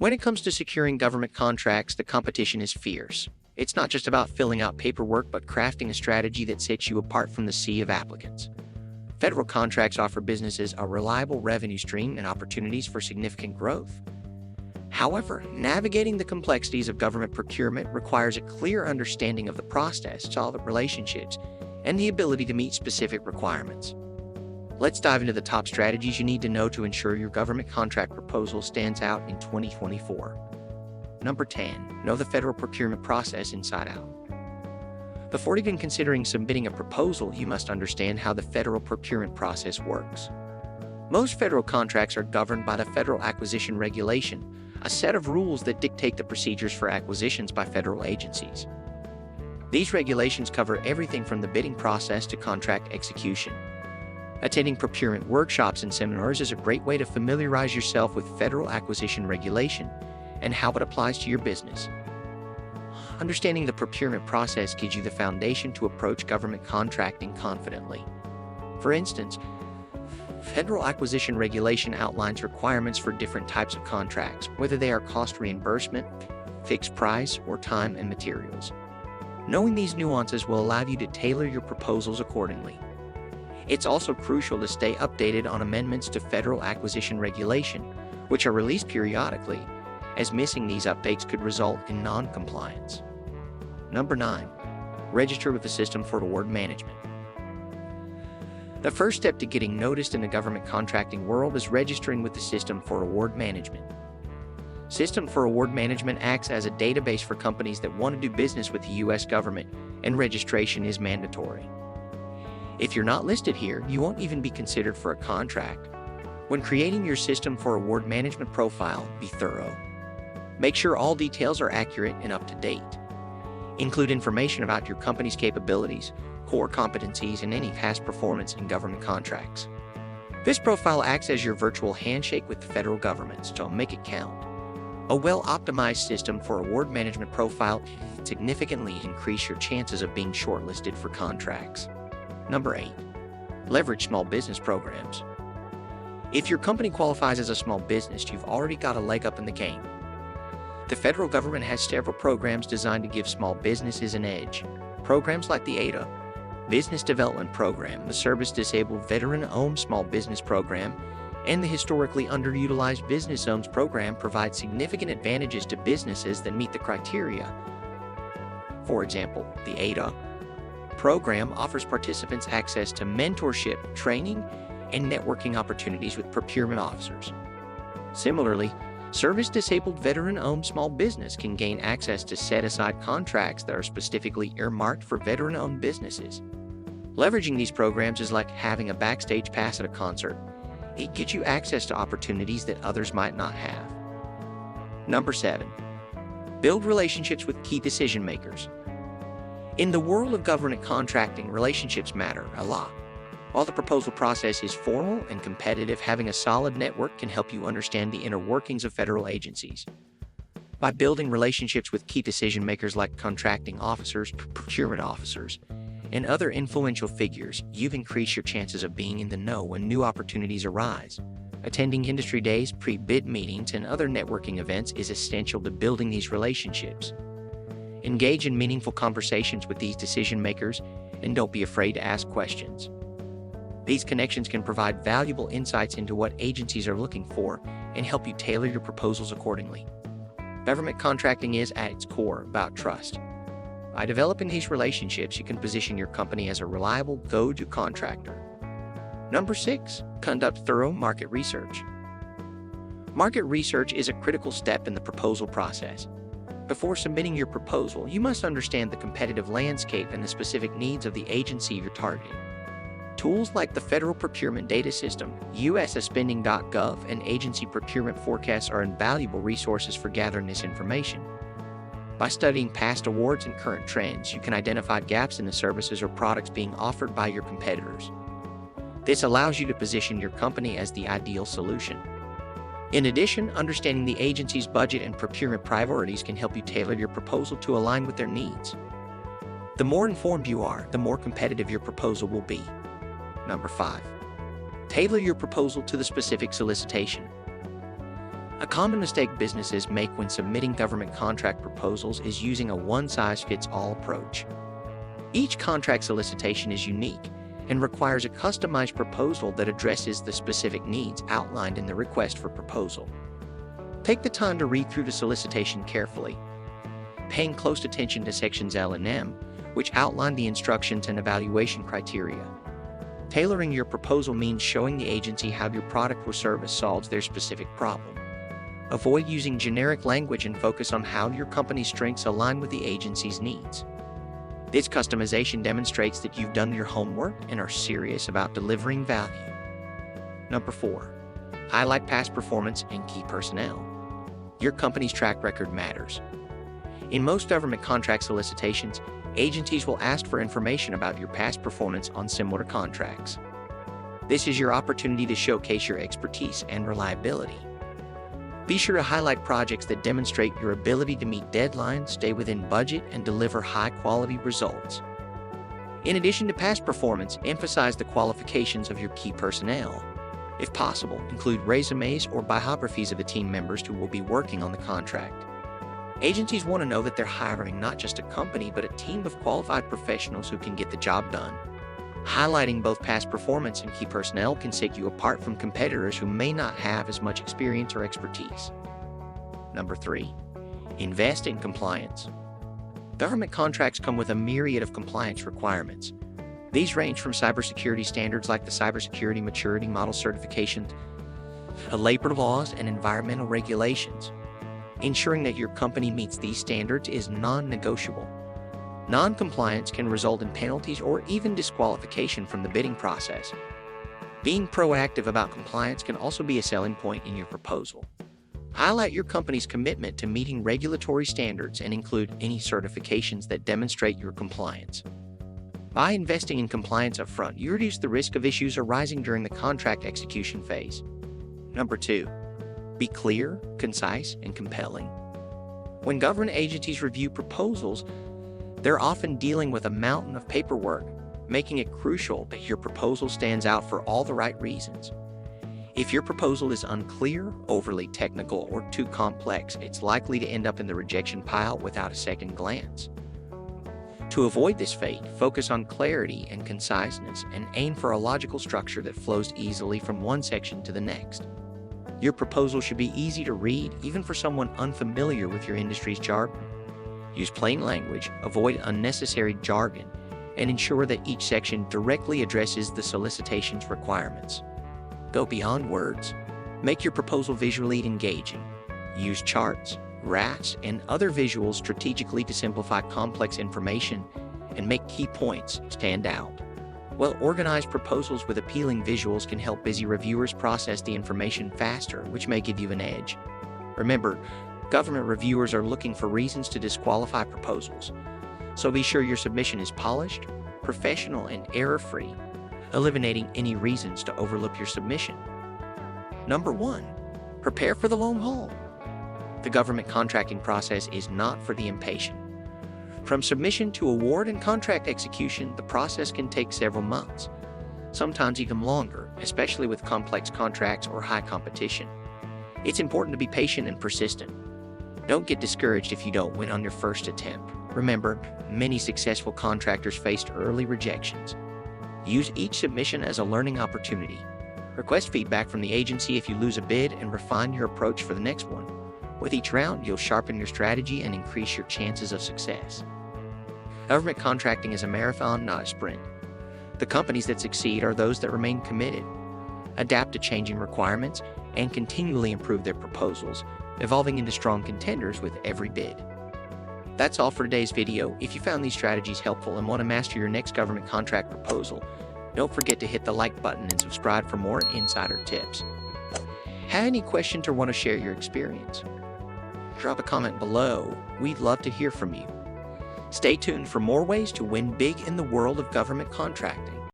When it comes to securing government contracts, the competition is fierce. It's not just about filling out paperwork, but crafting a strategy that sets you apart from the sea of applicants. Federal contracts offer businesses a reliable revenue stream and opportunities for significant growth. However, navigating the complexities of government procurement requires a clear understanding of the process, solid relationships, and the ability to meet specific requirements. Let's dive into the top strategies you need to know to ensure your government contract proposal stands out in 2024. Number 10. Know the federal procurement process inside out. Before even considering submitting a proposal, you must understand how the federal procurement process works. Most federal contracts are governed by the Federal Acquisition Regulation, a set of rules that dictate the procedures for acquisitions by federal agencies. These regulations cover everything from the bidding process to contract execution. Attending procurement workshops and seminars is a great way to familiarize yourself with federal acquisition regulation and how it applies to your business. Understanding the procurement process gives you the foundation to approach government contracting confidently. For instance, federal acquisition regulation outlines requirements for different types of contracts, whether they are cost reimbursement, fixed price, or time and materials. Knowing these nuances will allow you to tailor your proposals accordingly. It's also crucial to stay updated on amendments to federal acquisition regulation, which are released periodically, as missing these updates could result in non-compliance. Number 9. Register with the System for Award Management. The first step to getting noticed in the government contracting world is registering with the System for Award Management. System for Award Management acts as a database for companies that want to do business with the U.S. government, and registration is mandatory. If you're not listed here, you won't even be considered for a contract. When creating your System for Award Management profile, be thorough. Make sure all details are accurate and up to date. Include information about your company's capabilities, core competencies, and any past performance in government contracts. This profile acts as your virtual handshake with the federal government, so make it count. A well-optimized System for Award Management profile can significantly increase your chances of being shortlisted for contracts. Number 8. Leverage small business programs. If your company qualifies as a small business, you've already got a leg up in the game. The federal government has several programs designed to give small businesses an edge. Programs like the ADA, Business Development Program, the Service Disabled Veteran-Owned Small Business Program, and the Historically Underutilized Business Zones Program provide significant advantages to businesses that meet the criteria. For example, the ADA program offers participants access to mentorship, training, and networking opportunities with procurement officers. Similarly, Service-disabled veteran-owned small business can gain access to set-aside contracts that are specifically earmarked for veteran-owned businesses. Leveraging these programs is like having a backstage pass at a concert. It gets you access to opportunities that others might not have. Number 7. Build relationships with key decision makers. In the world of government contracting, relationships matter a lot. While the proposal process is formal and competitive, having a solid network can help you understand the inner workings of federal agencies. By building relationships with key decision makers like contracting officers, procurement officers, and other influential figures, you've increased your chances of being in the know when new opportunities arise. Attending industry days, pre-bid meetings, and other networking events is essential to building these relationships. Engage in meaningful conversations with these decision makers, and don't be afraid to ask questions. These connections can provide valuable insights into what agencies are looking for and help you tailor your proposals accordingly. Government contracting is, at its core, about trust. By developing these relationships, you can position your company as a reliable go-to contractor. Number 6. Conduct thorough market research. Market research is a critical step in the proposal process. Before submitting your proposal, you must understand the competitive landscape and the specific needs of the agency you're targeting. Tools like the Federal Procurement Data System, USspending.gov, and agency procurement forecasts are invaluable resources for gathering this information. By studying past awards and current trends, you can identify gaps in the services or products being offered by your competitors. This allows you to position your company as the ideal solution. In addition, understanding the agency's budget and procurement priorities can help you tailor your proposal to align with their needs. The more informed you are, the more competitive your proposal will be. Number 5. Tailor your proposal to the specific solicitation. A common mistake businesses make when submitting government contract proposals is using a one-size-fits-all approach. Each contract solicitation is unique and requires a customized proposal that addresses the specific needs outlined in the request for proposal. Take the time to read through the solicitation carefully, paying close attention to sections L and M, which outline the instructions and evaluation criteria. Tailoring your proposal means showing the agency how your product or service solves their specific problem. Avoid using generic language and focus on how your company's strengths align with the agency's needs. This customization demonstrates that you've done your homework and are serious about delivering value. Number 4. Highlight past performance and key personnel. Your company's track record matters. In most government contract solicitations, agencies will ask for information about your past performance on similar contracts. This is your opportunity to showcase your expertise and reliability. Be sure to highlight projects that demonstrate your ability to meet deadlines, stay within budget, and deliver high-quality results. In addition to past performance, emphasize the qualifications of your key personnel. If possible, include resumes or biographies of the team members who will be working on the contract. Agencies want to know that they're hiring not just a company, but a team of qualified professionals who can get the job done. Highlighting both past performance and key personnel can set you apart from competitors who may not have as much experience or expertise. Number 3. Invest in compliance. Government contracts come with a myriad of compliance requirements. These range from cybersecurity standards like the Cybersecurity Maturity Model Certification to labor laws and environmental regulations. Ensuring that your company meets these standards is non-negotiable. Non-compliance can result in penalties or even disqualification from the bidding process. Being proactive about compliance can also be a selling point in your proposal. Highlight your company's commitment to meeting regulatory standards and include any certifications that demonstrate your compliance. By investing in compliance upfront, you reduce the risk of issues arising during the contract execution phase. Number 2. Be clear, concise, and compelling. When government agencies review proposals, they're often dealing with a mountain of paperwork, making it crucial that your proposal stands out for all the right reasons. If your proposal is unclear, overly technical, or too complex, it's likely to end up in the rejection pile without a second glance. To avoid this fate, focus on clarity and conciseness and aim for a logical structure that flows easily from one section to the next. Your proposal should be easy to read, even for someone unfamiliar with your industry's jargon. Use plain language, avoid unnecessary jargon, and ensure that each section directly addresses the solicitation's requirements. Go beyond words. Make your proposal visually engaging. Use charts, graphs, and other visuals strategically to simplify complex information and make key points stand out. Well-organized proposals with appealing visuals can help busy reviewers process the information faster, which may give you an edge. Remember, government reviewers are looking for reasons to disqualify proposals, so be sure your submission is polished, professional, and error-free, eliminating any reasons to overlook your submission. Number 1. Prepare for the long haul. The government contracting process is not for the impatient. From submission to award and contract execution, the process can take several months, sometimes even longer, especially with complex contracts or high competition. It's important to be patient and persistent. Don't get discouraged if you don't win on your first attempt. Remember, many successful contractors faced early rejections. Use each submission as a learning opportunity. Request feedback from the agency if you lose a bid and refine your approach for the next one. With each round, you'll sharpen your strategy and increase your chances of success. Government contracting is a marathon, not a sprint. The companies that succeed are those that remain committed, adapt to changing requirements, and continually improve their proposals, evolving into strong contenders with every bid. That's all for today's video. If you found these strategies helpful and want to master your next government contract proposal, don't forget to hit the like button and subscribe for more insider tips. Have any questions or want to share your experience? Drop a comment below. We'd love to hear from you. Stay tuned for more ways to win big in the world of government contracting.